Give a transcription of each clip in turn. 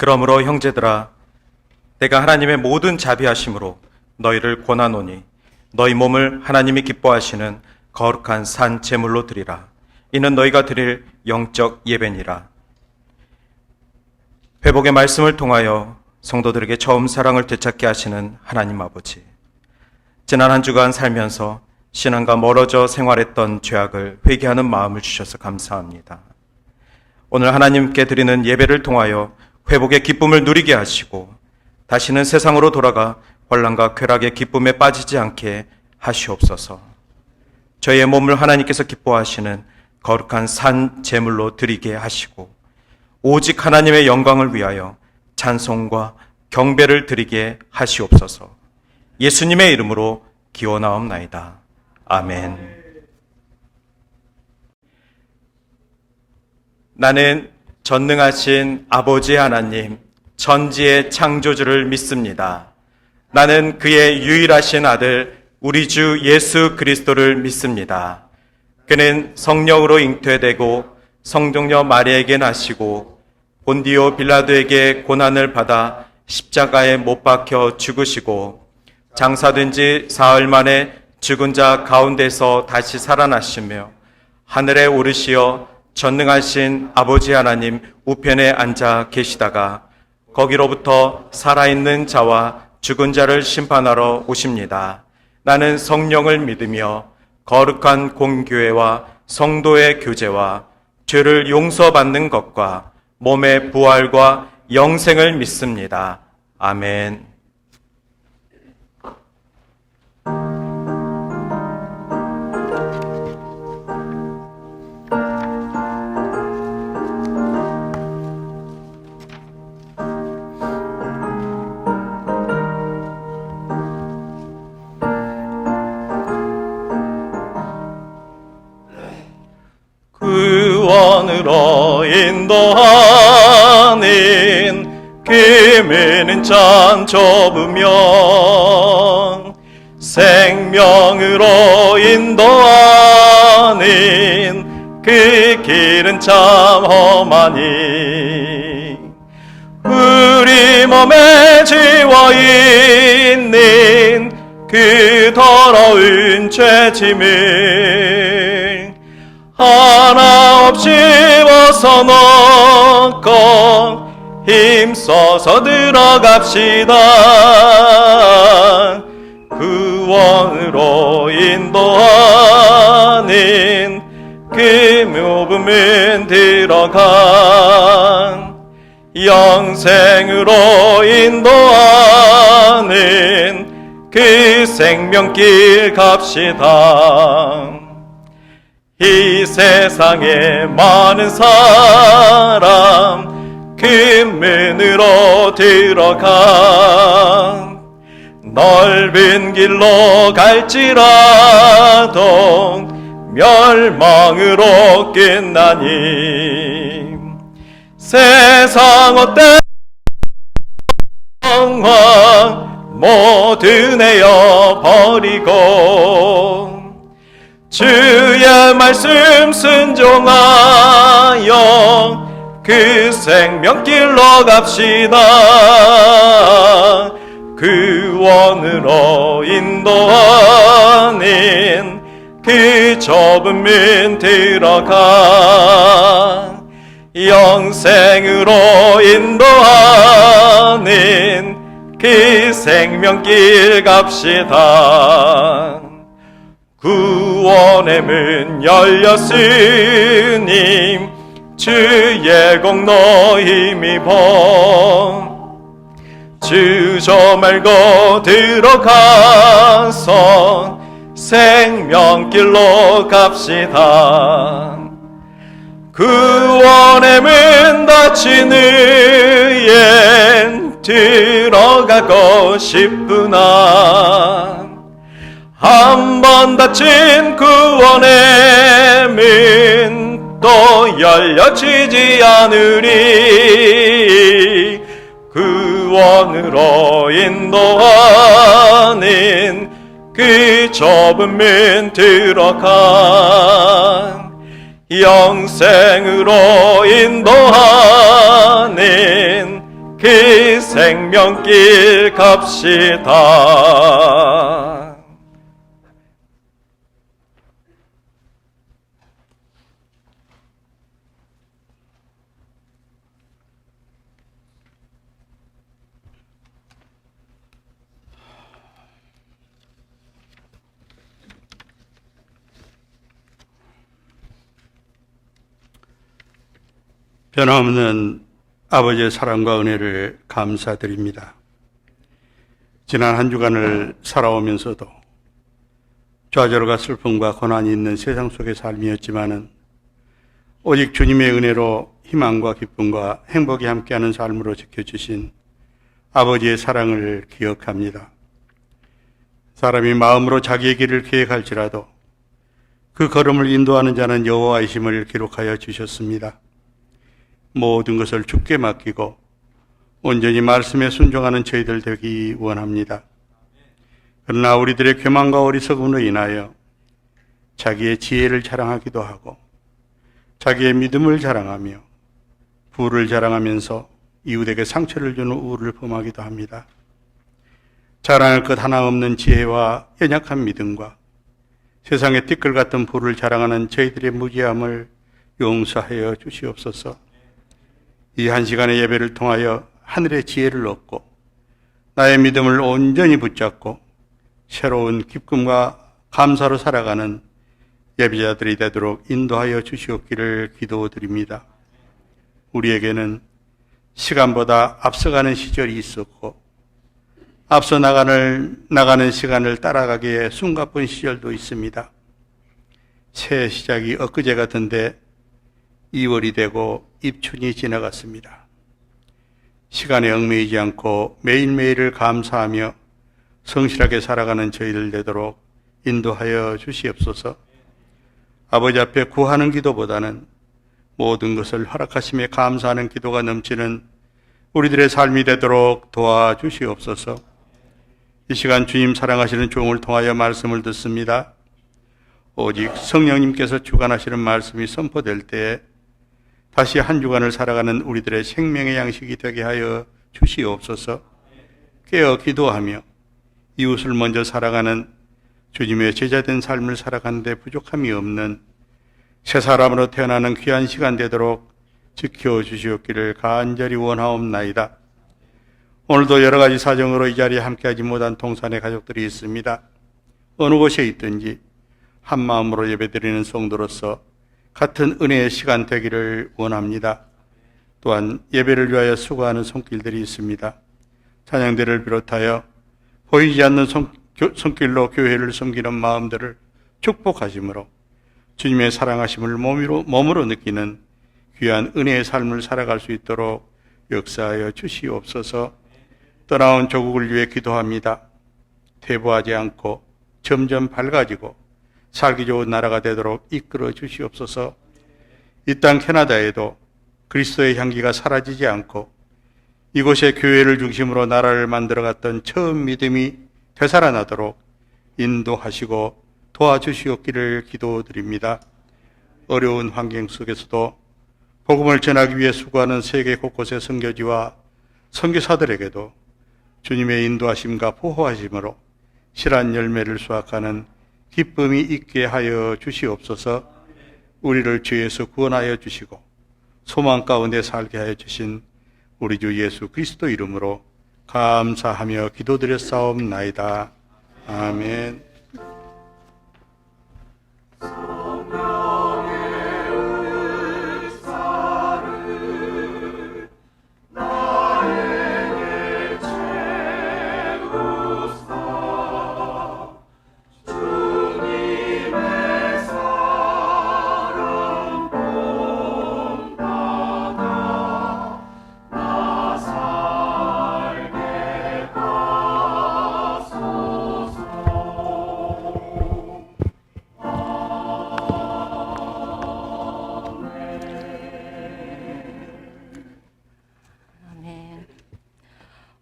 그러므로 형제들아, 내가 하나님의 모든 자비하심으로 너희를 권하노니 너희 몸을 하나님이 기뻐하시는 거룩한 산 제물로 드리라. 이는 너희가 드릴 영적 예배니라. 회복의 말씀을 통하여 성도들에게 처음 사랑을 되찾게 하시는 하나님 아버지, 지난 한 주간 살면서 신앙과 멀어져 생활했던 죄악을 회개하는 마음을 주셔서 감사합니다. 오늘 하나님께 드리는 예배를 통하여 회복의 기쁨을 누리게 하시고 다시는 세상으로 돌아가 환난과 쾌락의 기쁨에 빠지지 않게 하시옵소서. 저희의 몸을 하나님께서 기뻐하시는 거룩한 산 제물로 드리게 하시고 오직 하나님의 영광을 위하여 찬송과 경배를 드리게 하시옵소서. 예수님의 이름으로 기원하옵나이다. 아멘. 나는 전능하신 아버지 하나님, 천지의 창조주를 믿습니다. 나는 그의 유일하신 아들 우리 주 예수 그리스도를 믿습니다. 그는 성령으로 잉태되고 성동녀 마리아에게 나시고 본디오 빌라도에게 고난을 받아 십자가에 못 박혀 죽으시고 장사된 지 사흘 만에 죽은 자 가운데서 다시 살아나시며 하늘에 오르시어 전능하신 아버지 하나님 우편에 앉아 계시다가 거기로부터 살아있는 자와 죽은 자를 심판하러 오십니다. 나는 성령을 믿으며 거룩한 공교회와 성도의 교제와 죄를 용서받는 것과 몸의 부활과 영생을 믿습니다. 아멘. 구원으로 인도하는 금에는 참 좁으며 생명으로 인도하는 그 길은 참 험하니 우리 몸에 지워있는 그 더러운 죄짐을 하나 없이 벗어놓고 힘써서 들어갑시다. 구원으로 인도하는 그 모범은 들어간 영생으로 인도하는 그 생명길 갑시다. 이 세상에 많은 사람 그 문으로 들어가 넓은 길로 갈지라도 멸망으로 끝나니 세상 어때 영광 모두 내어 버리고 주의 말씀 순종하여 그 생명길로 갑시다. 구원으로 인도하는 그 좁은 문 들어가 영생으로 인도하는 그 생명길 갑시다. 구원의 문 열렸으니 주의 공로 힘입어 주저 말고 들어가서 생명길로 갑시다. 구원의 문 닫힌 후엔 들어가고 싶구나. 한 번 닫힌 구원의 문 또 열려지지 않으리. 구원으로 인도하는 그 좁은 문 들어가 영생으로 인도하는 그 생명길 갑시다. 변함없는 아버지의 사랑과 은혜를 감사드립니다. 지난 한 주간을 살아오면서도 좌절과 슬픔과 고난이 있는 세상 속의 삶이었지만은 오직 주님의 은혜로 희망과 기쁨과 행복이 함께하는 삶으로 지켜주신 아버지의 사랑을 기억합니다. 사람이 마음으로 자기의 길을 계획할지라도 그 걸음을 인도하는 자는 여호와이심을 기록하여 주셨습니다. 모든 것을 주께 맡기고 온전히 말씀에 순종하는 저희들 되기 원합니다. 그러나 우리들의 교만과 어리석음으로 인하여 자기의 지혜를 자랑하기도 하고 자기의 믿음을 자랑하며 부를 자랑하면서 이웃에게 상처를 주는 우를 범하기도 합니다. 자랑할 것 하나 없는 지혜와 연약한 믿음과 세상의 띠끌 같은 부를 자랑하는 저희들의 무지함을 용서하여 주시옵소서. 이 한 시간의 예배를 통하여 하늘의 지혜를 얻고 나의 믿음을 온전히 붙잡고 새로운 기쁨과 감사로 살아가는 예배자들이 되도록 인도하여 주시옵기를 기도드립니다. 우리에게는 시간보다 앞서가는 시절이 있었고 앞서 나가는 시간을 따라가기에 숨가쁜 시절도 있습니다. 새 시작이 엊그제 같은데 2월이 되고 입춘이 지나갔습니다. 시간에 얽매이지 않고 매일매일을 감사하며 성실하게 살아가는 저희들 되도록 인도하여 주시옵소서. 아버지 앞에 구하는 기도보다는 모든 것을 허락하심에 감사하는 기도가 넘치는 우리들의 삶이 되도록 도와주시옵소서. 이 시간 주님 사랑하시는 종을 통하여 말씀을 듣습니다. 오직 성령님께서 주관하시는 말씀이 선포될 때에 다시 한 주간을 살아가는 우리들의 생명의 양식이 되게 하여 주시옵소서. 깨어 기도하며 이웃을 먼저 사랑하는 주님의 제자된 삶을 살아가는데 부족함이 없는 새 사람으로 태어나는 귀한 시간 되도록 지켜주시옵기를 간절히 원하옵나이다. 오늘도 여러 가지 사정으로 이 자리에 함께하지 못한 동산의 가족들이 있습니다. 어느 곳에 있든지 한 마음으로 예배드리는 성도로서 같은 은혜의 시간 되기를 원합니다. 또한 예배를 위하여 수고하는 손길들이 있습니다. 찬양대를 비롯하여 보이지 않는 손길로 교회를 섬기는 마음들을 축복하심으로 주님의 사랑하심을 몸으로 느끼는 귀한 은혜의 삶을 살아갈 수 있도록 역사하여 주시옵소서. 떠나온 조국을 위해 기도합니다. 퇴보하지 않고 점점 밝아지고 살기 좋은 나라가 되도록 이끌어 주시옵소서. 이 땅 캐나다에도 그리스도의 향기가 사라지지 않고 이곳에 교회를 중심으로 나라를 만들어갔던 처음 믿음이 되살아나도록 인도하시고 도와주시옵기를 기도드립니다. 어려운 환경 속에서도 복음을 전하기 위해 수고하는 세계 곳곳의 선교지와 선교사들에게도 주님의 인도하심과 보호하심으로 실한 열매를 수확하는 기쁨이 있게 하여 주시옵소서. 우리를 죄에서 구원하여 주시고 소망 가운데 살게 하여 주신 우리 주 예수 그리스도 이름으로 감사하며 기도드렸사옵나이다. 아멘.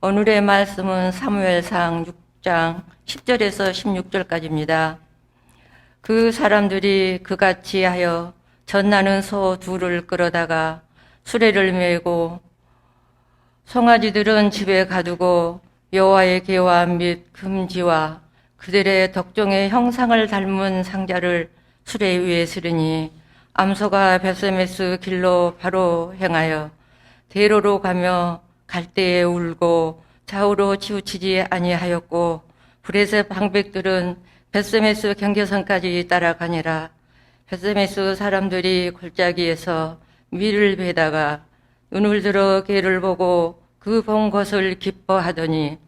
오늘의 말씀은 사무엘상 6장 10절에서 16절까지입니다. 그 사람들이 그같이 하여 젖나는 소 둘을 끌어다가 수레를 메고 송아지들은 집에 가두고 여호와의 계와 및 금지와 그들의 덕종의 형상을 닮은 상자를 수레 위에 쓰르니 암소가 베세메스 길로 바로 행하여 대로로 가며 갈대에 울고 좌우로 치우치지 아니하였고 브레셋 방백들은 베세메스 경계선까지 따라가니라. 베세메스 사람들이 골짜기에서 밀을 베다가 눈을 들어 개를 보고 그 본 것을 기뻐하더니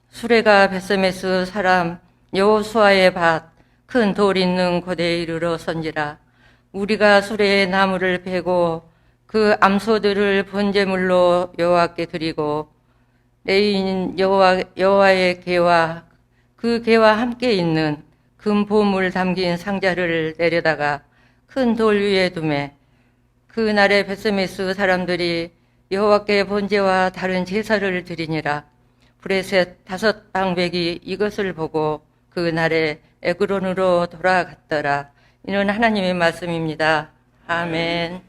수레가 베세메스 사람 여호수아의 밭 큰 돌 있는 곳에 이르러 선지라. 우리가 수레에 나무를 베고 그 암소들을 번제물로 여호와께 드리고 레위인 여호와의 계와 그 계와 함께 있는 금보물 담긴 상자를 내려다가 큰 돌 위에 두매 그날에 베세메스 사람들이 여호와께 번제와 다른 제사를 드리니라. 브레셋 5 방백이 이것을 보고 그날에 에그론으로 돌아갔더라. 이는 하나님의 말씀입니다. 아멘.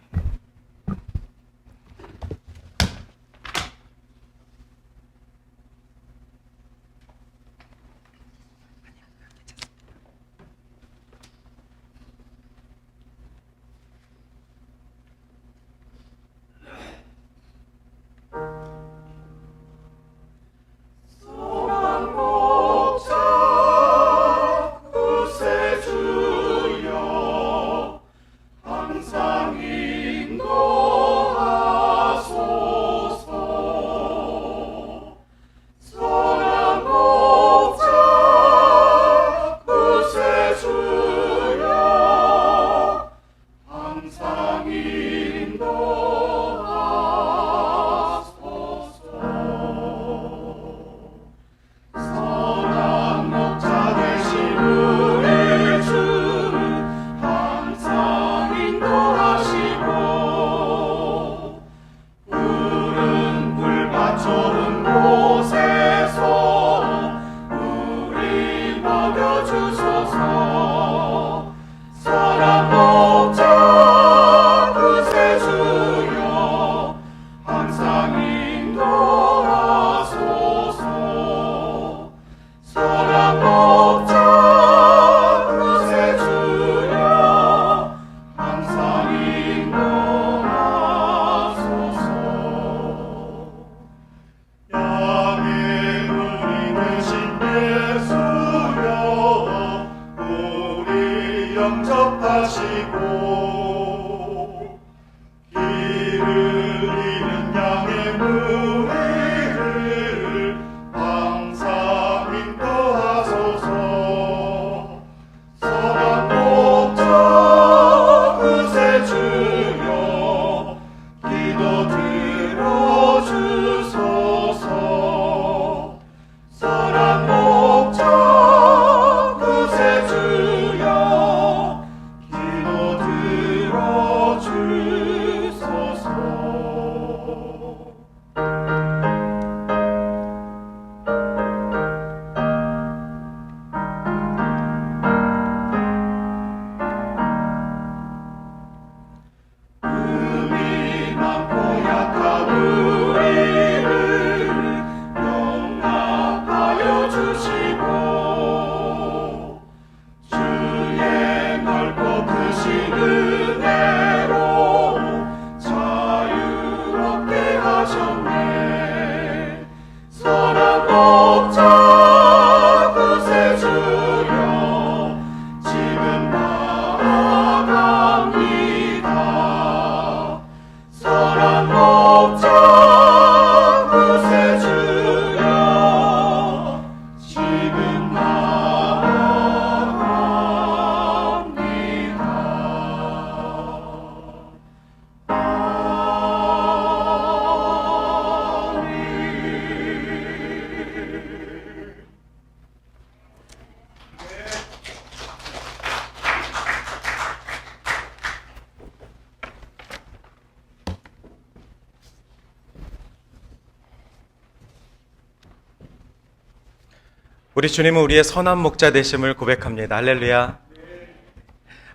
우리 주님은 우리의 선한 목자 되심을 고백합니다. 할렐루야.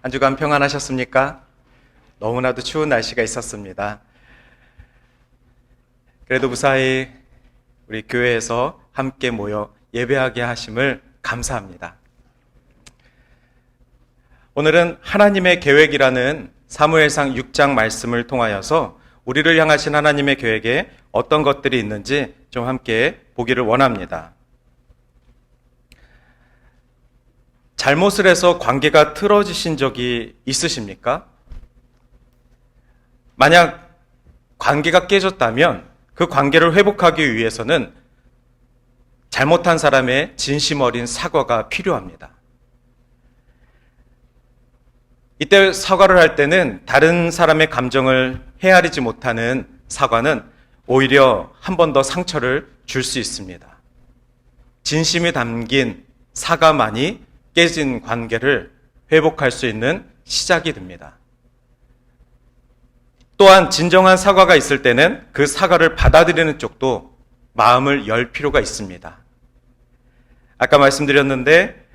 한 주간 평안하셨습니까? 너무나도 추운 날씨가 있었습니다. 그래도 무사히 우리 교회에서 함께 모여 예배하게 하심을 감사합니다. 오늘은 하나님의 계획이라는 사무엘상 6장 말씀을 통하여서 우리를 향하신 하나님의 계획에 어떤 것들이 있는지 좀 함께 보기를 원합니다. 잘못을 해서 관계가 틀어지신 적이 있으십니까? 만약 관계가 깨졌다면 그 관계를 회복하기 위해서는 잘못한 사람의 진심 어린 사과가 필요합니다. 이때 사과를 할 때는 다른 사람의 감정을 헤아리지 못하는 사과는 오히려 한 번 더 상처를 줄 수 있습니다. 진심이 담긴 사과만이 깨진 관계를 회복할 수 있는 시작이 됩니다. 또한 진정한 사과가 있을 때는 그 사과를 받아들이는 쪽도 마음을 열 필요가 있습니다. 아까 말씀드렸는데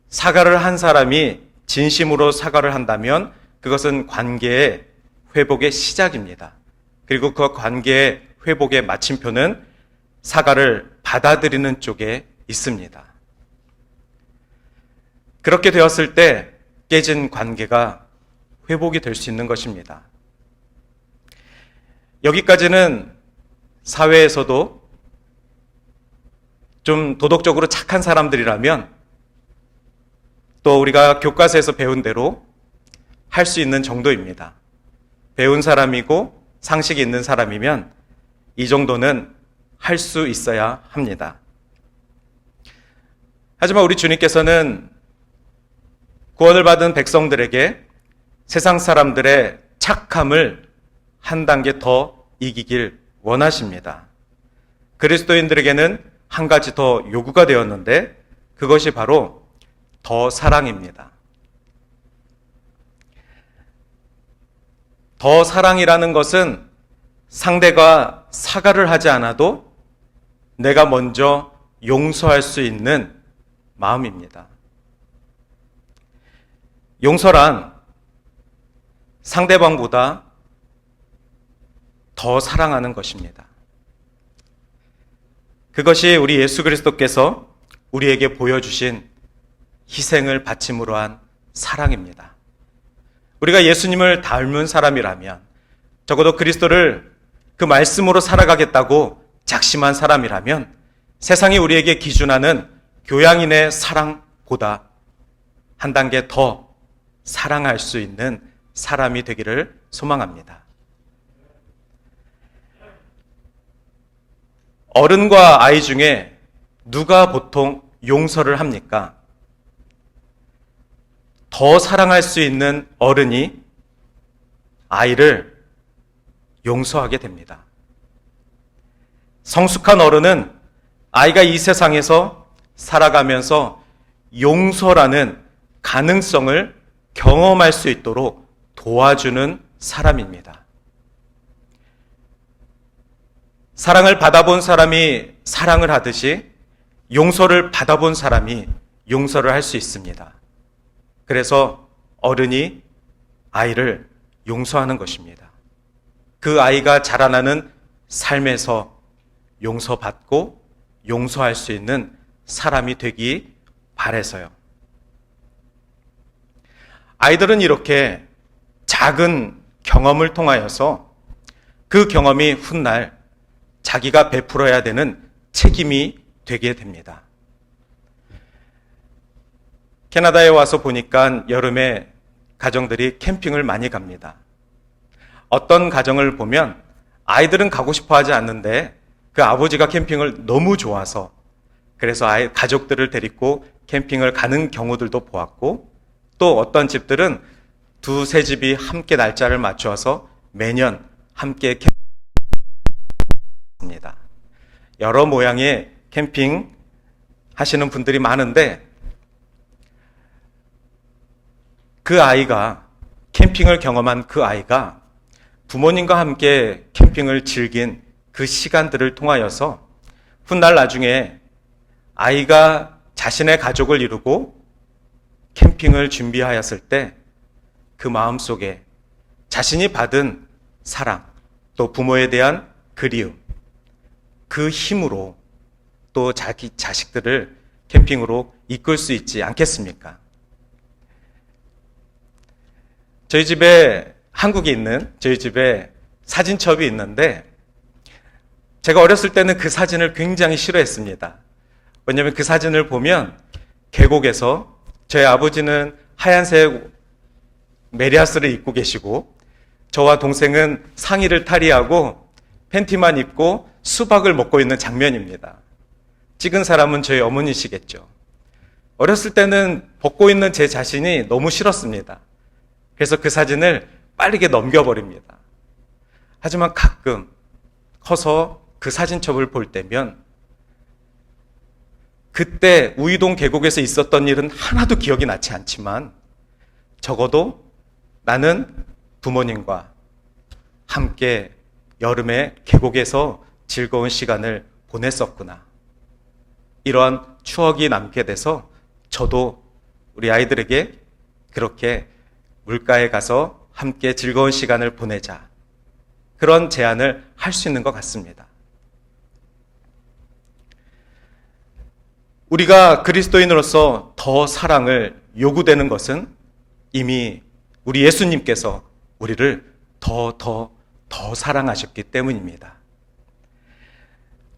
사과를 한 사람이 진심으로 사과를 한다면 그것은 관계의 회복의 시작입니다. 그리고 그 관계의 회복의 마침표는 사과를 받아들이는 쪽에 있습니다. 그렇게 되었을 때 깨진 관계가 회복이 될 수 있는 것입니다. 여기까지는 사회에서도 좀 도덕적으로 착한 사람들이라면 또 우리가 교과서에서 배운 대로 할 수 있는 정도입니다. 배운 사람이고 상식이 있는 사람이면 이 정도는 할 수 있어야 합니다. 하지만 우리 주님께서는 구원을 받은 백성들에게 세상 사람들의 착함을 한 단계 더 이기길 원하십니다. 그리스도인들에게는 한 가지 더 요구가 되었는데 그것이 바로 더 사랑입니다. 더 사랑이라는 것은 상대가 사과를 하지 않아도 내가 먼저 용서할 수 있는 마음입니다. 용서란 상대방보다 더 사랑하는 것입니다. 그것이 우리 예수 그리스도께서 우리에게 보여주신 희생을 바침으로 한 사랑입니다. 우리가 예수님을 닮은 사람이라면, 적어도 그리스도를 그 말씀으로 살아가겠다고 작심한 사람이라면 세상이 우리에게 기준하는 교양인의 사랑보다 한 단계 더 사랑할 수 있는 사람이 되기를 소망합니다. 어른과 아이 중에 누가 보통 용서를 합니까? 더 사랑할 수 있는 어른이 아이를 용서하게 됩니다. 성숙한 어른은 아이가 이 세상에서 살아가면서 용서라는 가능성을 경험할 수 있도록 도와주는 사람입니다. 사랑을 받아본 사람이 사랑을 하듯이 용서를 받아본 사람이 용서를 할 수 있습니다. 그래서 어른이 아이를 용서하는 것입니다. 그 아이가 자라나는 삶에서 용서받고 용서할 수 있는 사람이 되기 바라서요. 아이들은 이렇게 작은 경험을 통하여서 그 경험이 훗날 자기가 베풀어야 되는 책임이 되게 됩니다. 캐나다에 와서 보니까 여름에 가정들이 캠핑을 많이 갑니다. 어떤 가정을 보면 아이들은 가고 싶어 하지 않는데 그 아버지가 캠핑을 너무 좋아서 그래서 가족들을 데리고 캠핑을 가는 경우들도 보았고, 또 어떤 집들은 두세 집이 함께 날짜를 맞춰서 매년 함께 캠핑합니다. 여러 모양의 캠핑 하시는 분들이 많은데 그 아이가, 캠핑을 경험한 그 아이가 부모님과 함께 캠핑을 즐긴 그 시간들을 통하여서 훗날 나중에 아이가 자신의 가족을 이루고 캠핑을 준비하였을 때 그 마음속에 자신이 받은 사랑, 또 부모에 대한 그 그리움, 그 힘으로 또 자기 자식들을 캠핑으로 이끌 수 있지 않겠습니까? 저희 집에 한국에 있는 저희 집에 사진첩이 있는데 제가 어렸을 때는 그 사진을 굉장히 싫어했습니다. 왜냐하면 그 사진을 보면 계곡에서 저희 아버지는 하얀색 메리아스를 입고 계시고 저와 동생은 상의를 탈의하고 팬티만 입고 수박을 먹고 있는 장면입니다. 찍은 사람은 저희 어머니시겠죠. 어렸을 때는 벗고 있는 제 자신이 너무 싫었습니다. 그래서 그 사진을 빠르게 넘겨버립니다. 하지만 가끔 커서 그 사진첩을 볼 때면 그때 우이동 계곡에서 있었던 일은 하나도 기억이 나지 않지만 적어도 나는 부모님과 함께 여름에 계곡에서 즐거운 시간을 보냈었구나. 이러한 추억이 남게 돼서 저도 우리 아이들에게 그렇게 물가에 가서 함께 즐거운 시간을 보내자. 그런 제안을 할 수 있는 것 같습니다. 우리가 그리스도인으로서 더 사랑을 요구되는 것은 이미 우리 예수님께서 우리를 더 사랑하셨기 때문입니다.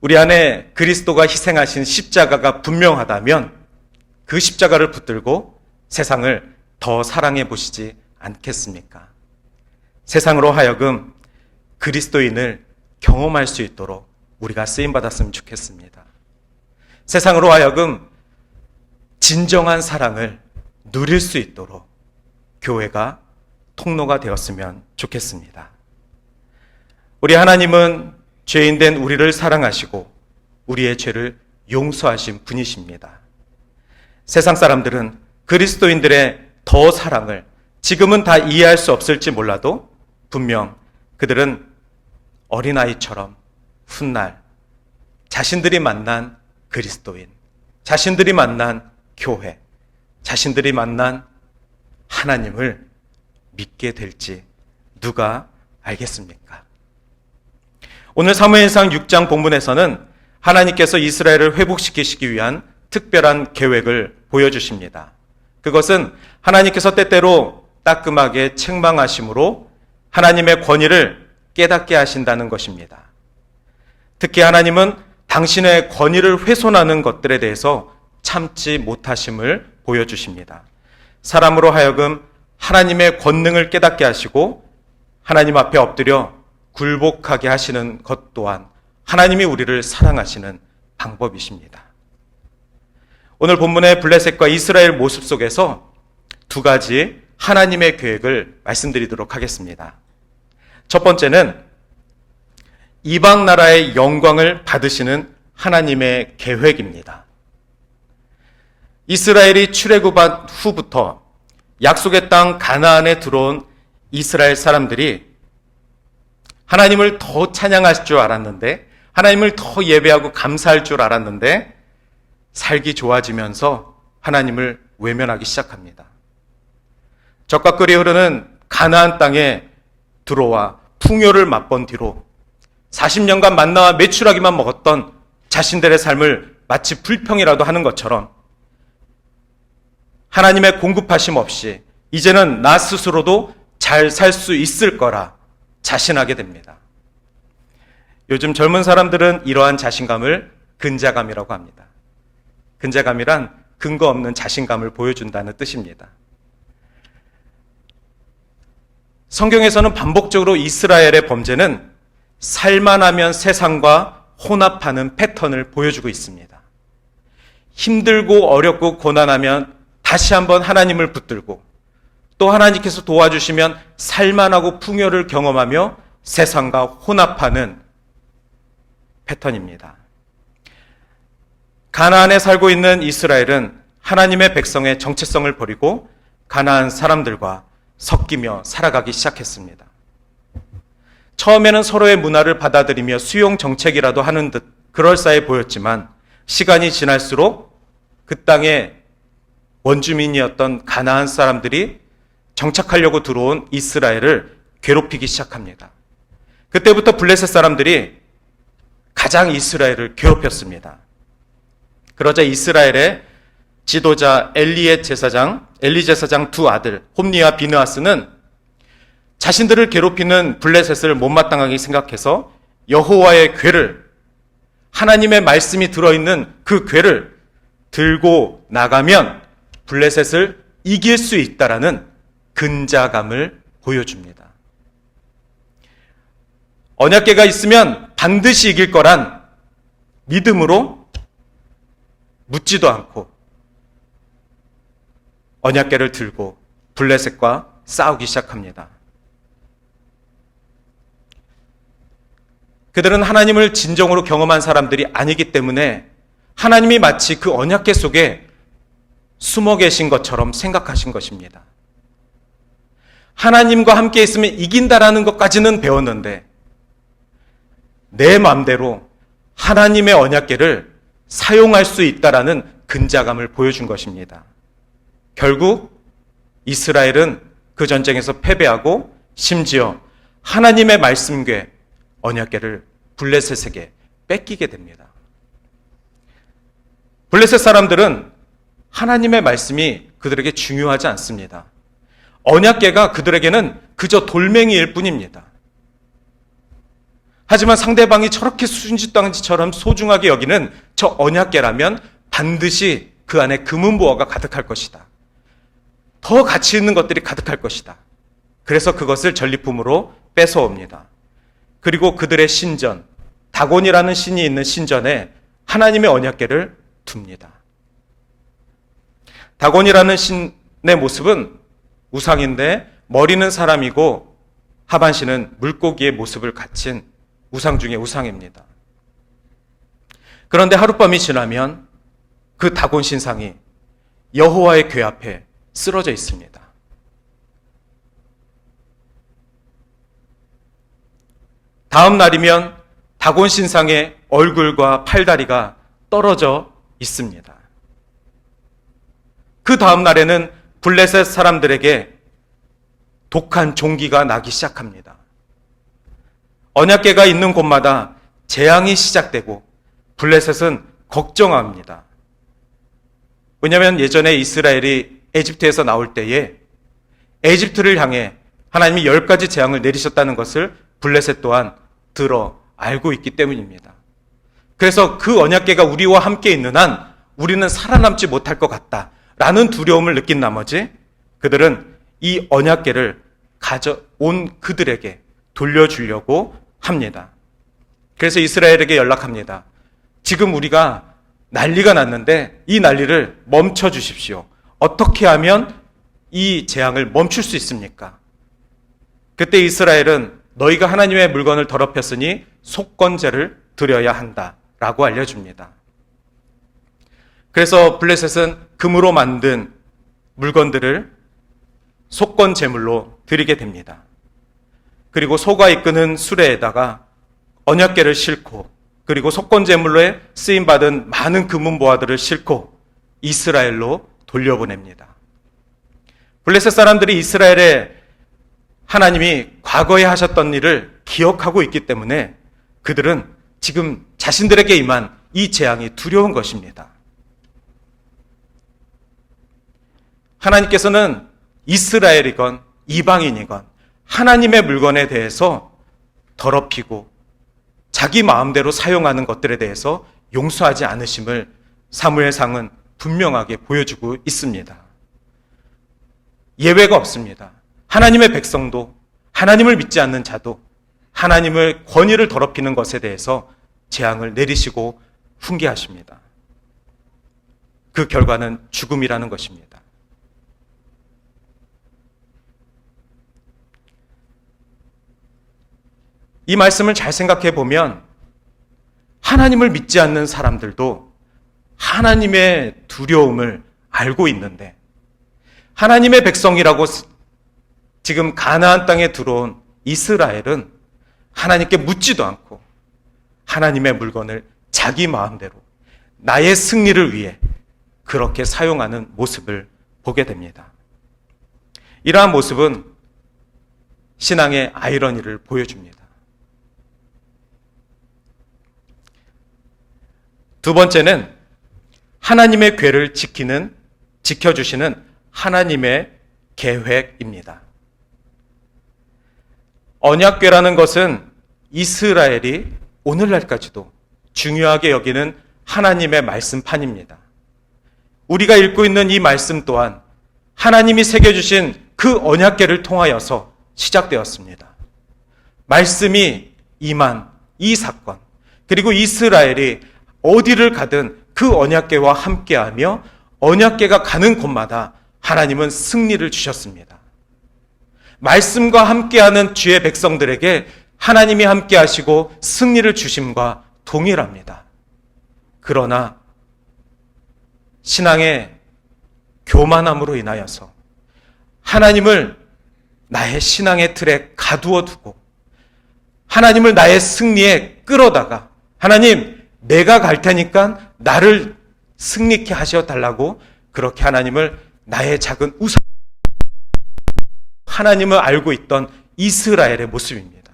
우리 안에 그리스도가 희생하신 십자가가 분명하다면 그 십자가를 붙들고 세상을 더 사랑해 보시지 않겠습니까? 세상으로 하여금 그리스도인을 경험할 수 있도록 우리가 쓰임받았으면 좋겠습니다. 세상으로 하여금 진정한 사랑을 누릴 수 있도록 교회가 통로가 되었으면 좋겠습니다. 우리 하나님은 죄인된 우리를 사랑하시고 우리의 죄를 용서하신 분이십니다. 세상 사람들은 그리스도인들의 더 사랑을 지금은 다 이해할 수 없을지 몰라도 분명 그들은 어린아이처럼 훗날 자신들이 만난 그리스도인, 자신들이 만난 교회, 자신들이 만난 하나님을 믿게 될지 누가 알겠습니까? 오늘 사무엘상 6장 본문에서는 하나님께서 이스라엘을 회복시키시기 위한 특별한 계획을 보여주십니다. 그것은 하나님께서 때때로 따끔하게 책망하심으로 하나님의 권위를 깨닫게 하신다는 것입니다. 특히 하나님은 당신의 권위를 훼손하는 것들에 대해서 참지 못하심을 보여주십니다. 사람으로 하여금 하나님의 권능을 깨닫게 하시고 하나님 앞에 엎드려 굴복하게 하시는 것 또한 하나님이 우리를 사랑하시는 방법이십니다. 오늘 본문의 블레셋과 이스라엘 모습 속에서 두 가지 하나님의 계획을 말씀드리도록 하겠습니다. 첫 번째는 이방 나라의 영광을 받으시는 하나님의 계획입니다. 이스라엘이 출애굽한 후부터 약속의 땅 가나안에 들어온 이스라엘 사람들이 하나님을 더 찬양할 줄 알았는데, 하나님을 더 예배하고 감사할 줄 알았는데 살기 좋아지면서 하나님을 외면하기 시작합니다. 젖과 꿀이 흐르는 가나안 땅에 들어와 풍요를 맛본 뒤로 40년간 만나와 메추라기만 먹었던 자신들의 삶을 마치 불평이라도 하는 것처럼 하나님의 공급하심 없이 이제는 나 스스로도 잘 살 수 있을 거라 자신하게 됩니다. 요즘 젊은 사람들은 이러한 자신감을 근자감이라고 합니다. 근자감이란 근거 없는 자신감을 보여준다는 뜻입니다. 성경에서는 반복적으로 이스라엘의 범죄는 살만하면 세상과 혼합하는 패턴을 보여주고 있습니다. 힘들고 어렵고 고난하면 다시 한번 하나님을 붙들고 또 하나님께서 도와주시면 살만하고 풍요를 경험하며 세상과 혼합하는 패턴입니다. 가나안에 살고 있는 이스라엘은 하나님의 백성의 정체성을 버리고 가나안 사람들과 섞이며 살아가기 시작했습니다. 처음에는 서로의 문화를 받아들이며 수용 정책이라도 하는 듯 그럴싸해 보였지만 시간이 지날수록 그 땅의 원주민이었던 가나안 사람들이 정착하려고 들어온 이스라엘을 괴롭히기 시작합니다. 그때부터 블레셋 사람들이 가장 이스라엘을 괴롭혔습니다. 그러자 이스라엘의 지도자 엘리 제사장 두 아들 홈니와 비느하스는 자신들을 괴롭히는 블레셋을 못마땅하게 생각해서 여호와의 궤를, 하나님의 말씀이 들어있는 그 궤를 들고 나가면 블레셋을 이길 수 있다라는 근자감을 보여줍니다. 언약궤가 있으면 반드시 이길 거란 믿음으로 묻지도 않고 언약궤를 들고 블레셋과 싸우기 시작합니다. 그들은 하나님을 진정으로 경험한 사람들이 아니기 때문에 하나님이 마치 그 언약궤 속에 숨어 계신 것처럼 생각하신 것입니다. 하나님과 함께 있으면 이긴다라는 것까지는 배웠는데 내 마음대로 하나님의 언약궤를 사용할 수 있다라는 근자감을 보여준 것입니다. 결국 이스라엘은 그 전쟁에서 패배하고 심지어 하나님의 말씀궤 언약궤를 블레셋에게 뺏기게 됩니다. 블레셋 사람들은 하나님의 말씀이 그들에게 중요하지 않습니다. 언약궤가 그들에게는 그저 돌멩이일 뿐입니다. 하지만 상대방이 저렇게 순짓당지처럼 소중하게 여기는 저 언약궤라면 반드시 그 안에 금은보화가 가득할 것이다. 더 가치 있는 것들이 가득할 것이다. 그래서 그것을 전리품으로 뺏어옵니다. 그리고 그들의 신전, 다곤이라는 신이 있는 신전에 하나님의 언약궤를 둡니다. 다곤이라는 신의 모습은 우상인데 머리는 사람이고 하반신은 물고기의 모습을 갖춘 우상 중의 우상입니다. 그런데 하룻밤이 지나면 그 다곤 신상이 여호와의 궤 앞에 쓰러져 있습니다. 다음 날이면 다곤 신상의 얼굴과 팔다리가 떨어져 있습니다. 그 다음 날에는 블레셋 사람들에게 독한 종기가 나기 시작합니다. 언약궤가 있는 곳마다 재앙이 시작되고 블레셋은 걱정합니다. 왜냐하면 예전에 이스라엘이 에집트에서 나올 때에 에집트를 향해 하나님이 10가지 재앙을 내리셨다는 것을 블레셋 또한 들어 알고 있기 때문입니다. 그래서 그 언약궤가 우리와 함께 있는 한 우리는 살아남지 못할 것 같다라는 두려움을 느낀 나머지 그들은 이 언약궤를 가져온 그들에게 돌려주려고 합니다. 그래서 이스라엘에게 연락합니다. 지금 우리가 난리가 났는데 이 난리를 멈춰 주십시오. 어떻게 하면 이 재앙을 멈출 수 있습니까? 그때 이스라엘은 너희가 하나님의 물건을 더럽혔으니 속건제를 드려야 한다라고 알려줍니다. 그래서 블레셋은 금으로 만든 물건들을 속건 제물로 드리게 됩니다. 그리고 소가 이끄는 수레에다가 언약궤를 싣고 그리고 속건 제물로에 쓰임받은 많은 금은보화들을 싣고 이스라엘로 돌려보냅니다. 블레셋 사람들이 이스라엘의 하나님이 과거에 하셨던 일을 기억하고 있기 때문에 그들은 지금 자신들에게 임한 이 재앙이 두려운 것입니다. 하나님께서는 이스라엘이건 이방인이건 하나님의 물건에 대해서 더럽히고 자기 마음대로 사용하는 것들에 대해서 용서하지 않으심을 사무엘상은 분명하게 보여주고 있습니다. 예외가 없습니다. 하나님의 백성도 하나님을 믿지 않는 자도 하나님의 권위를 더럽히는 것에 대해서 재앙을 내리시고 훈계하십니다. 그 결과는 죽음이라는 것입니다. 이 말씀을 잘 생각해 보면 하나님을 믿지 않는 사람들도 하나님의 두려움을 알고 있는데 하나님의 백성이라고 지금 가나안 땅에 들어온 이스라엘은 하나님께 묻지도 않고 하나님의 물건을 자기 마음대로 나의 승리를 위해 그렇게 사용하는 모습을 보게 됩니다. 이러한 모습은 신앙의 아이러니를 보여줍니다. 두 번째는 하나님의 궤를 지켜주시는 하나님의 계획입니다. 언약궤라는 것은 이스라엘이 오늘날까지도 중요하게 여기는 하나님의 말씀판입니다. 우리가 읽고 있는 이 말씀 또한 하나님이 새겨주신 그 언약궤를 통하여서 시작되었습니다. 말씀이 임한 이 사건, 그리고 이스라엘이 어디를 가든 그 언약궤와 함께하며 언약궤가 가는 곳마다 하나님은 승리를 주셨습니다. 말씀과 함께하는 주의 백성들에게 하나님이 함께하시고 승리를 주심과 동일합니다. 그러나 신앙의 교만함으로 인하여서 하나님을 나의 신앙의 틀에 가두어 두고 하나님을 나의 승리에 끌어다가 하나님 내가 갈 테니까 나를 승리케 하셔달라고 그렇게 하나님을 나의 작은 우상 하나님을 알고 있던 이스라엘의 모습입니다.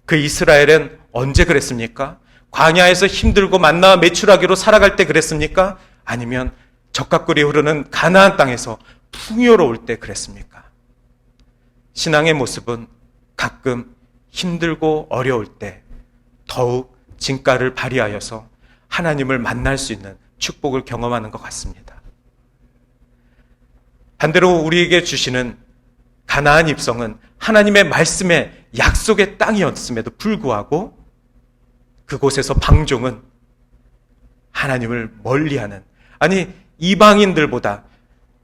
그 이스라엘은 언제 그랬습니까? 광야에서 힘들고 만나와 메추라기로 살아갈 때 그랬습니까? 아니면 적각꿀이 흐르는 가나안 땅에서 풍요로울 때 그랬습니까? 신앙의 모습은 가끔 힘들고 어려울 때 더욱 진가를 발휘하여서 하나님을 만날 수 있는 축복을 경험하는 것 같습니다. 반대로 우리에게 주시는 가나안 입성은 하나님의 말씀의 약속의 땅이었음에도 불구하고 그곳에서 방종은 하나님을 멀리하는, 아니 이방인들보다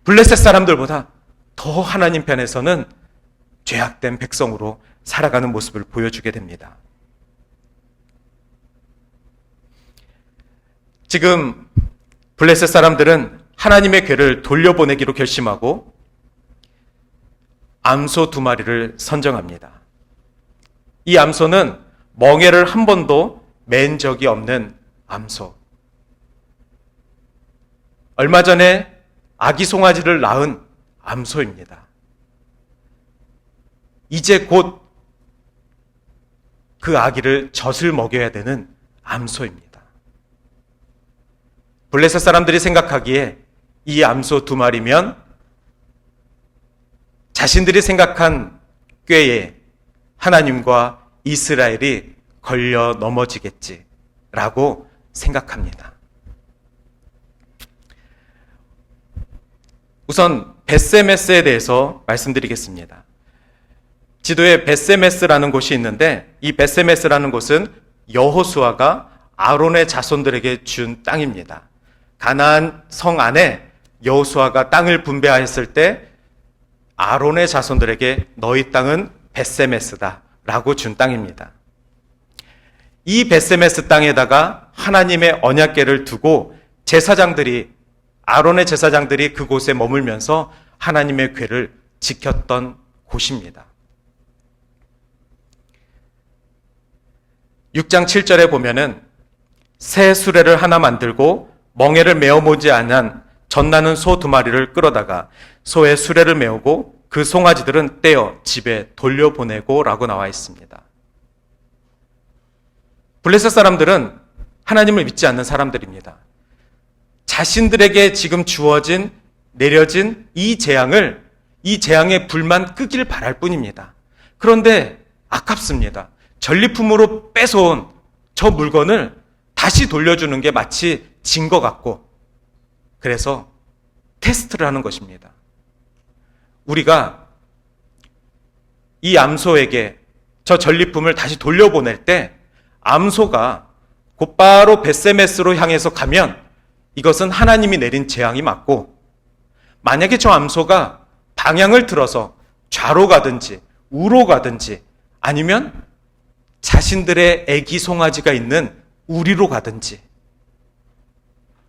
블레셋 사람들보다 더 하나님 편에서는 죄악된 백성으로 살아가는 모습을 보여주게 됩니다. 지금 블레셋 사람들은 하나님의 궤를 돌려보내기로 결심하고 암소 2마리를 선정합니다. 이 암소는 멍에를 한 번도 맨 적이 없는 암소. 얼마 전에 아기 송아지를 낳은 암소입니다. 이제 곧 그 아기를 젖을 먹여야 되는 암소입니다. 블레셋 사람들이 생각하기에 이 암소 2마리면 자신들이 생각한 꾀에 하나님과 이스라엘이 걸려 넘어지겠지라고 생각합니다. 우선 벳세메스에 대해서 말씀드리겠습니다. 지도에 벳세메스라는 곳이 있는데 이 벳세메스라는 곳은 여호수아가 아론의 자손들에게 준 땅입니다. 가나안 성 안에 여호수아가 땅을 분배하였을 때 아론의 자손들에게 너희 땅은 벳세메스다 라고 준 땅입니다. 이 벳세메스 땅에다가 하나님의 언약궤를 두고 아론의 제사장들이 그곳에 머물면서 하나님의 궤를 지켰던 곳입니다. 6장 7절에 보면은 새 수레를 하나 만들고 멍에를 메어보지 않은 젖나는 소 2마리를 끌어다가 소의 수레를 메우고 그 송아지들은 떼어 집에 돌려보내고 라고 나와 있습니다. 블레셋 사람들은 하나님을 믿지 않는 사람들입니다. 자신들에게 지금 내려진 이 재앙의 불만 끄길 바랄 뿐입니다. 그런데 아깝습니다. 전리품으로 뺏어온 저 물건을 다시 돌려주는 게 마치 진 것 같고, 그래서 테스트를 하는 것입니다. 우리가 이 암소에게 저 전리품을 다시 돌려보낼 때 암소가 곧바로 벳세메스로 향해서 가면 이것은 하나님이 내린 재앙이 맞고, 만약에 저 암소가 방향을 틀어서 좌로 가든지 우로 가든지 아니면 자신들의 애기 송아지가 있는 우리로 가든지,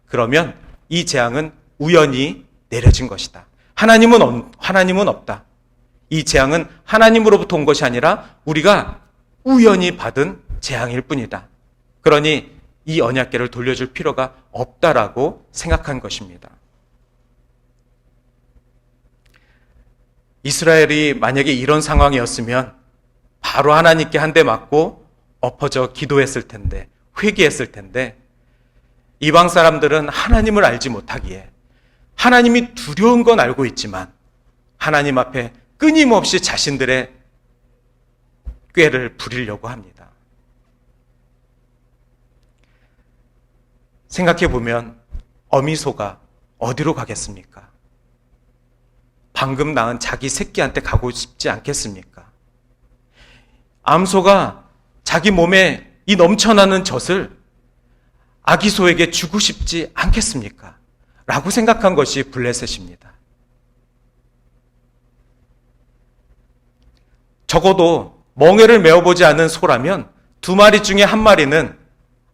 그러면 이 재앙은 우연히 내려진 것이다. 하나님은 없다. 이 재앙은 하나님으로부터 온 것이 아니라 우리가 우연히 받은 재앙일 뿐이다. 그러니 이 언약궤를 돌려줄 필요가 없다라고 생각한 것입니다. 이스라엘이 만약에 이런 상황이었으면 바로 하나님께 한 대 맞고 엎어져 기도했을 텐데 회개했을 텐데 이방 사람들은 하나님을 알지 못하기에 하나님이 두려운 건 알고 있지만 하나님 앞에 끊임없이 자신들의 꾀를 부리려고 합니다. 생각해 보면 어미소가 어디로 가겠습니까? 방금 낳은 자기 새끼한테 가고 싶지 않겠습니까? 암소가 자기 몸에 이 넘쳐나는 젖을 아기 소에게 주고 싶지 않겠습니까? 라고 생각한 것이 블레셋입니다. 적어도 멍에를 메어보지 않은 소라면 2마리 중에 1마리는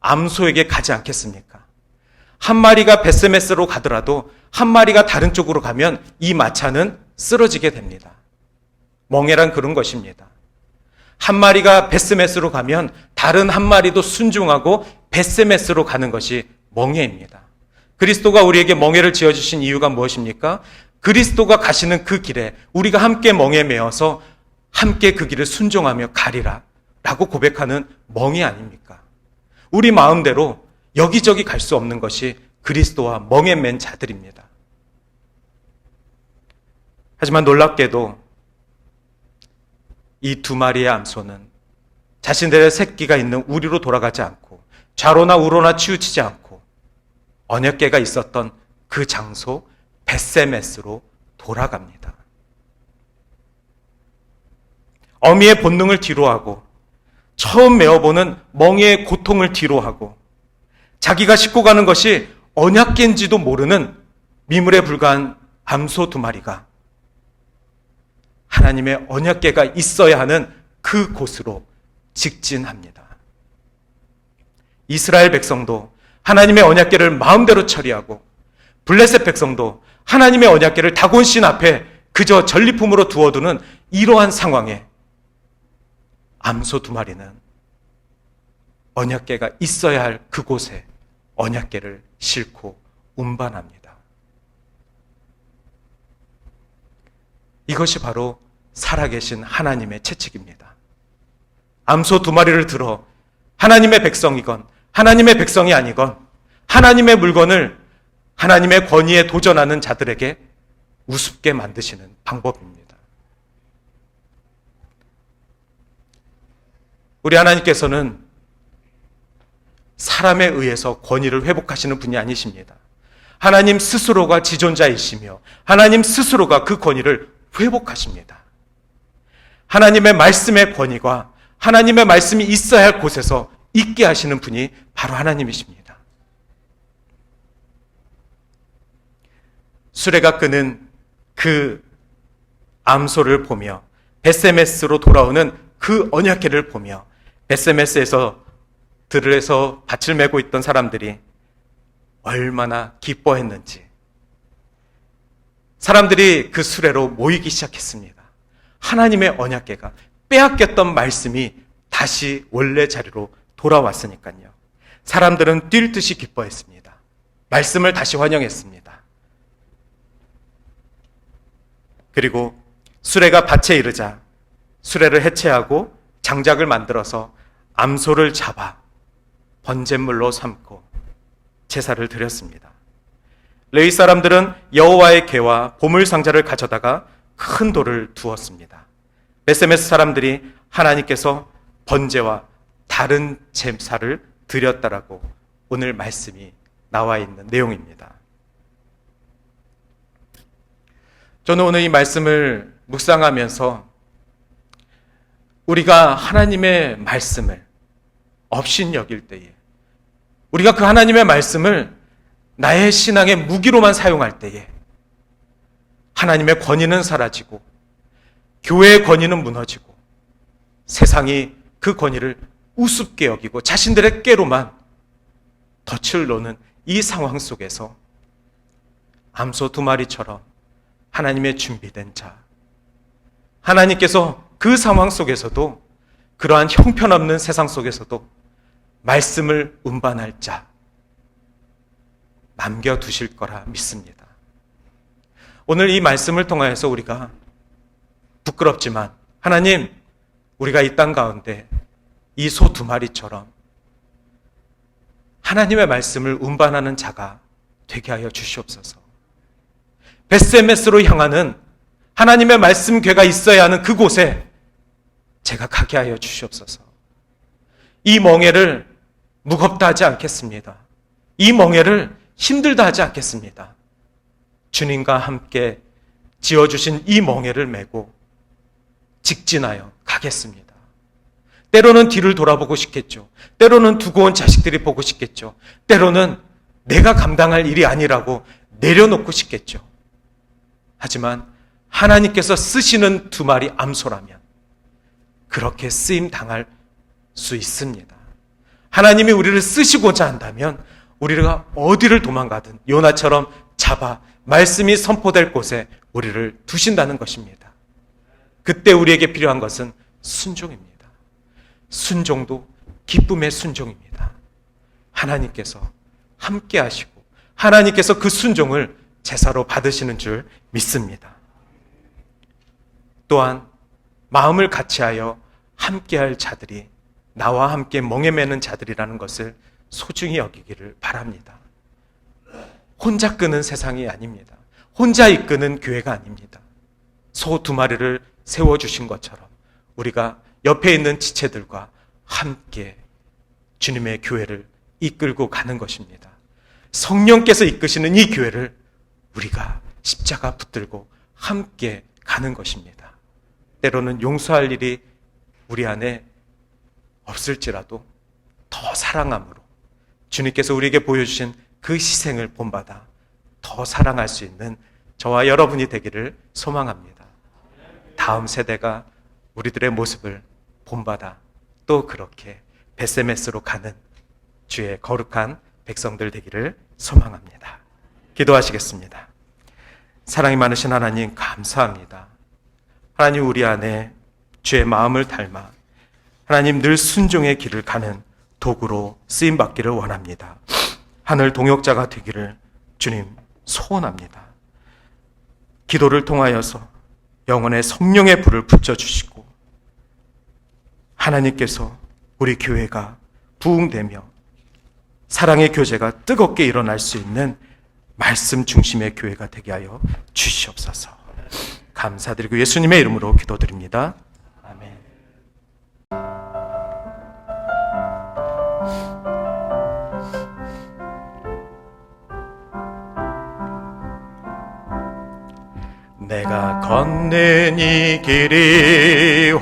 암소에게 가지 않겠습니까? 1마리가 베스메스로 가더라도 1마리가 다른 쪽으로 가면 이 마차는 쓰러지게 됩니다. 멍에란 그런 것입니다. 1마리가 베스메스로 가면 다른 1마리도 순종하고 베스메스로 가는 것이 멍에입니다. 그리스도가 우리에게 멍에를 지어주신 이유가 무엇입니까? 그리스도가 가시는 그 길에 우리가 함께 멍에 메어서 함께 그 길을 순종하며 가리라 라고 고백하는 멍에 아닙니까? 우리 마음대로 여기저기 갈 수 없는 것이 그리스도와 멍에 맨 자들입니다. 하지만 놀랍게도 이 2마리의 암소는 자신들의 새끼가 있는 우리로 돌아가지 않고 좌로나 우로나 치우치지 않고 언약궤가 있었던 그 장소 베세메스로 돌아갑니다. 어미의 본능을 뒤로하고 처음 메어보는 멍에의 고통을 뒤로하고 자기가 싣고 가는 것이 언약궤인지도 모르는 미물에 불과한 암소 2마리가 하나님의 언약궤가 있어야 하는 그 곳으로 직진합니다. 이스라엘 백성도 하나님의 언약궤를 마음대로 처리하고 블레셋 백성도 하나님의 언약궤를 다곤 신 앞에 그저 전리품으로 두어두는 이러한 상황에 암소 2마리는 언약궤가 있어야 할 그곳에 언약궤를 싣고 운반합니다. 이것이 바로 살아계신 하나님의 채찍입니다. 암소 2마리를 들어 하나님의 백성이건 하나님의 백성이 아니건 하나님의 물건을 하나님의 권위에 도전하는 자들에게 우습게 만드시는 방법입니다. 우리 하나님께서는 사람에 의해서 권위를 회복하시는 분이 아니십니다. 하나님 스스로가 지존자이시며 하나님 스스로가 그 권위를 회복하십니다. 하나님의 말씀의 권위가 하나님의 말씀이 있어야 할 곳에서 있게 하시는 분이 바로 하나님이십니다. 수레가 끄는 그 암소를 보며 베세메스로 돌아오는 그 언약궤를 보며 베세메스에서 들에서 밭을 메고 있던 사람들이 얼마나 기뻐했는지 사람들이 그 수레로 모이기 시작했습니다. 하나님의 언약궤가 빼앗겼던 말씀이 다시 원래 자리로 돌아왔으니까요. 사람들은 뛸 듯이 기뻐했습니다. 말씀을 다시 환영했습니다. 그리고 수레가 밭에 이르자 수레를 해체하고 장작을 만들어서 암소를 잡아 번제물로 삼고 제사를 드렸습니다. 레위 사람들은 여호와의 궤와 보물 상자를 가져다가 큰 돌을 두었습니다. 베세메스 사람들이 하나님께서 번제와 다른 제사를 드렸다라고 오늘 말씀이 나와 있는 내용입니다. 저는 오늘 이 말씀을 묵상하면서 우리가 하나님의 말씀을 업신여길 때에 우리가 그 하나님의 말씀을 나의 신앙의 무기로만 사용할 때에 하나님의 권위는 사라지고 교회의 권위는 무너지고 세상이 그 권위를 우습게 여기고 자신들의 꾀로만 덫을 놓는 이 상황 속에서 암소 2마리처럼 하나님의 준비된 자, 하나님께서 그 상황 속에서도 그러한 형편없는 세상 속에서도 말씀을 운반할 자 남겨두실 거라 믿습니다. 오늘 이 말씀을 통하여서 우리가 부끄럽지만 하나님, 우리가 이 땅 가운데 이 소 2마리처럼 하나님의 말씀을 운반하는 자가 되게 하여 주시옵소서. 베스메스로 향하는 하나님의 말씀궤가 있어야 하는 그곳에 제가 가게 하여 주시옵소서. 이 멍에를 무겁다 하지 않겠습니다. 이 멍에를 힘들다 하지 않겠습니다. 주님과 함께 지어주신 이 멍에를 메고 직진하여 가겠습니다. 때로는 뒤를 돌아보고 싶겠죠. 때로는 두고 온 자식들이 보고 싶겠죠. 때로는 내가 감당할 일이 아니라고 내려놓고 싶겠죠. 하지만 하나님께서 쓰시는 두 마리 암소라면 그렇게 쓰임 당할 수 있습니다. 하나님이 우리를 쓰시고자 한다면 우리가 어디를 도망가든 요나처럼 잡아 말씀이 선포될 곳에 우리를 두신다는 것입니다. 그때 우리에게 필요한 것은 순종입니다. 순종도 기쁨의 순종입니다. 하나님께서 함께 하시고 하나님께서 그 순종을 제사로 받으시는 줄 믿습니다. 또한 마음을 같이하여 함께할 자들이 나와 함께 멍에 매는 자들이라는 것을 소중히 여기기를 바랍니다. 혼자 끄는 세상이 아닙니다. 혼자 이끄는 교회가 아닙니다. 소 두 마리를 세워주신 것처럼 우리가 옆에 있는 지체들과 함께 주님의 교회를 이끌고 가는 것입니다. 성령께서 이끄시는 이 교회를 우리가 십자가 붙들고 함께 가는 것입니다. 때로는 용서할 일이 우리 안에 없을지라도 더 사랑함으로 주님께서 우리에게 보여주신 그 희생을 본받아 더 사랑할 수 있는 저와 여러분이 되기를 소망합니다. 다음 세대가 우리들의 모습을 본받아 또 그렇게 베세메스로 가는 주의 거룩한 백성들 되기를 소망합니다. 기도하시겠습니다. 사랑이 많으신 하나님 감사합니다. 하나님 우리 안에 주의 마음을 닮아 하나님 늘 순종의 길을 가는 도구로 쓰임받기를 원합니다. 하늘 동역자가 되기를 주님 소원합니다. 기도를 통하여서 영혼의 성령의 불을 붙여주시고 하나님께서 우리 교회가 부흥되며 사랑의 교제가 뜨겁게 일어날 수 있는 말씀 중심의 교회가 되게 하여 주시옵소서. 감사드리고 예수님의 이름으로 기도드립니다. 아멘. 내가 걷는 이 길이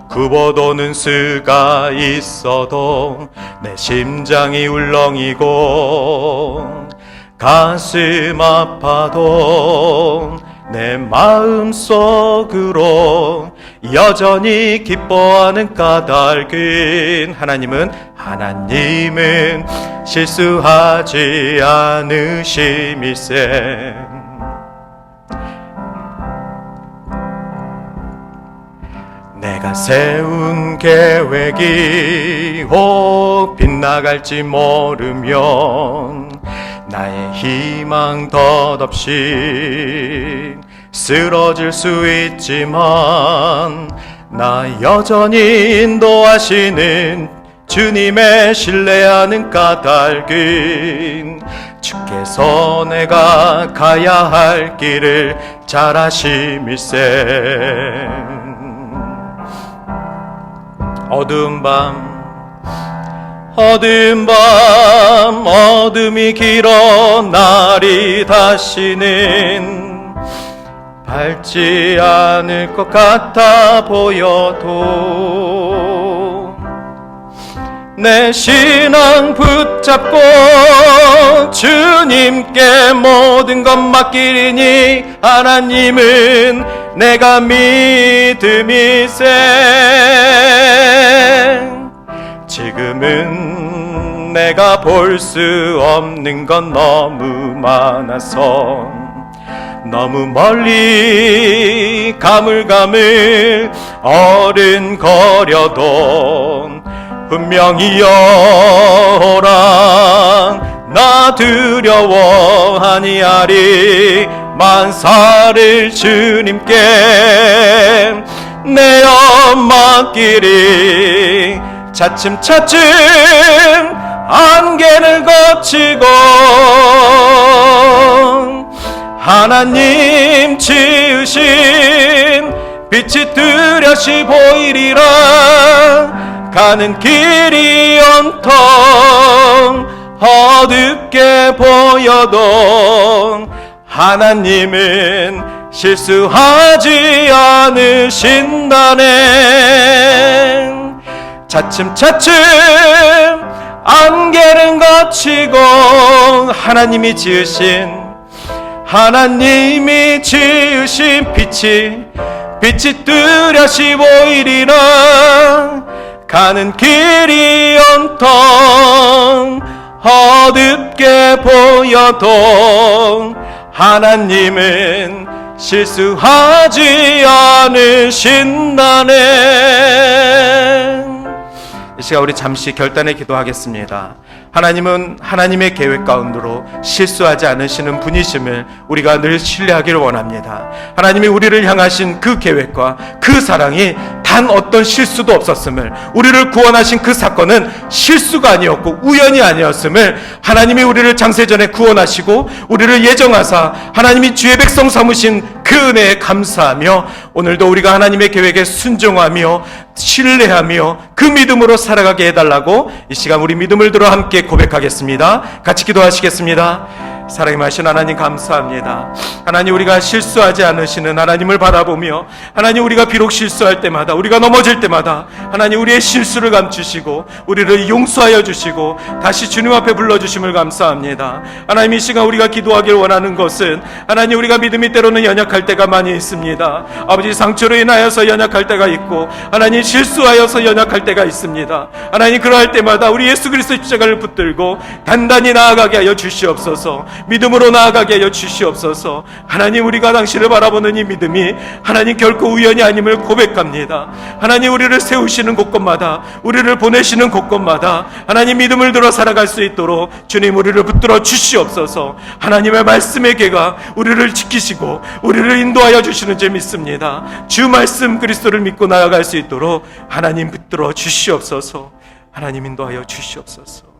굽어도는 수가 있어도 내 심장이 울렁이고 가슴 아파도 내 마음속으로 여전히 기뻐하는 까닭은 하나님은 실수하지 않으심일세. 내가 세운 계획이 빗나갈지 모르면 나의 희망 덧없이 쓰러질 수 있지만 나 여전히 인도하시는 주님의 신뢰하는 까닭은 주께서 내가 가야 할 길을 잘 아심일세. 어두운 밤 어둠이 길어 날이 다시는 밝지 않을 것 같아 보여도 내 신앙 붙잡고 주님께 모든 것 맡기리니 하나님은 내가 믿음일세. 지금은 내가 볼 수 없는 건 너무 많아서 너무 멀리 가물가물 어른거려도 분명히 여호라 나 두려워하니 아리 만사를 주님께 내어 맡기리. 차츰 안개를 거치고 하나님 지으신 빛이 뚜렷이 보이리라. 가는 길이 온통 어둡게 보여도 하나님은 실수하지 않으신다네. 차츰차츰 안개를 거치고 하나님이 지으신 빛이 뚜렷이 보이리라. 가는 길이 온통 어둡게 보여도 하나님은 실수하지 않으신다네. 이 시간 우리 잠시 결단의 기도하겠습니다. 하나님은 하나님의 계획 가운데로 실수하지 않으시는 분이심을 우리가 늘 신뢰하기를 원합니다. 하나님이 우리를 향하신 그 계획과 그 사랑이 단 어떤 실수도 없었음을, 우리를 구원하신 그 사건은 실수가 아니었고 우연이 아니었음을, 하나님이 우리를 장세전에 구원하시고 우리를 예정하사 하나님이 주의 백성 삼으신 그 은혜에 감사하며 오늘도 우리가 하나님의 계획에 순종하며 신뢰하며 그 믿음으로 살아가게 해달라고 이 시간 우리 믿음을 들어 함께 고백하겠습니다. 같이 기도하시겠습니다. 사랑이 마신 하나님 감사합니다. 하나님, 우리가 실수하지 않으시는 하나님을 바라보며, 하나님 우리가 비록 실수할 때마다, 우리가 넘어질 때마다 하나님 우리의 실수를 감추시고 우리를 용서하여 주시고 다시 주님 앞에 불러주심을 감사합니다. 하나님, 이 시간 우리가 기도하길 원하는 것은 하나님 우리가 믿음이 때로는 연약할 때가 많이 있습니다. 아버지, 상처로 인하여서 연약할 때가 있고 하나님 실수하여서 연약할 때가 있습니다. 하나님, 그러할 때마다 우리 예수 그리스도 십자가를 붙들고 단단히 나아가게 하여 주시옵소서. 믿음으로 나아가게 하여 주시옵소서. 하나님, 우리가 당신을 바라보는 이 믿음이 하나님 결코 우연이 아님을 고백합니다. 하나님, 우리를 세우시는 곳곳마다, 우리를 보내시는 곳곳마다 하나님 믿음을 들어 살아갈 수 있도록 주님 우리를 붙들어 주시옵소서. 하나님의 말씀의 계가 우리를 지키시고 우리를 인도하여 주시는 줄 믿습니다. 주 말씀 그리스도를 믿고 나아갈 수 있도록 하나님 붙들어 주시옵소서. 하나님 인도하여 주시옵소서.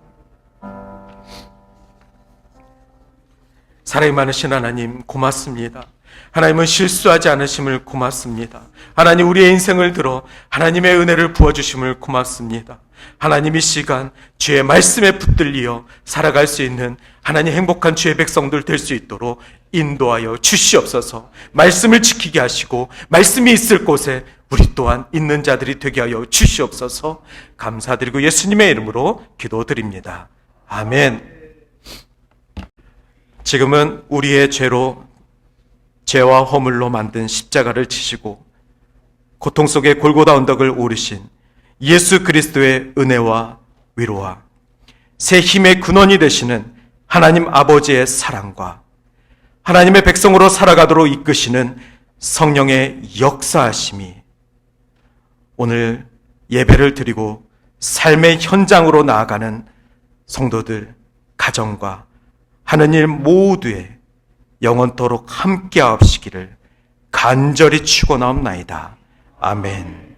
사랑이 많으신 하나님 고맙습니다. 하나님은 실수하지 않으심을 고맙습니다. 하나님, 우리의 인생을 들어 하나님의 은혜를 부어주심을 고맙습니다. 하나님, 이 시간 주의 말씀에 붙들리어 살아갈 수 있는 하나님 행복한 주의 백성들 될 수 있도록 인도하여 주시옵소서. 말씀을 지키게 하시고 말씀이 있을 곳에 우리 또한 있는 자들이 되게 하여 주시옵소서. 감사드리고 예수님의 이름으로 기도드립니다. 아멘. 지금은 우리의 죄와 허물로 만든 십자가를 지시고 고통 속에 골고다 언덕을 오르신 예수 그리스도의 은혜와 위로와 새 힘의 근원이 되시는 하나님 아버지의 사랑과 하나님의 백성으로 살아가도록 이끄시는 성령의 역사하심이 오늘 예배를 드리고 삶의 현장으로 나아가는 성도들, 가정과 하는 일 모두에 영원토록 함께하옵시기를 간절히 축원하옵나이다. 아멘.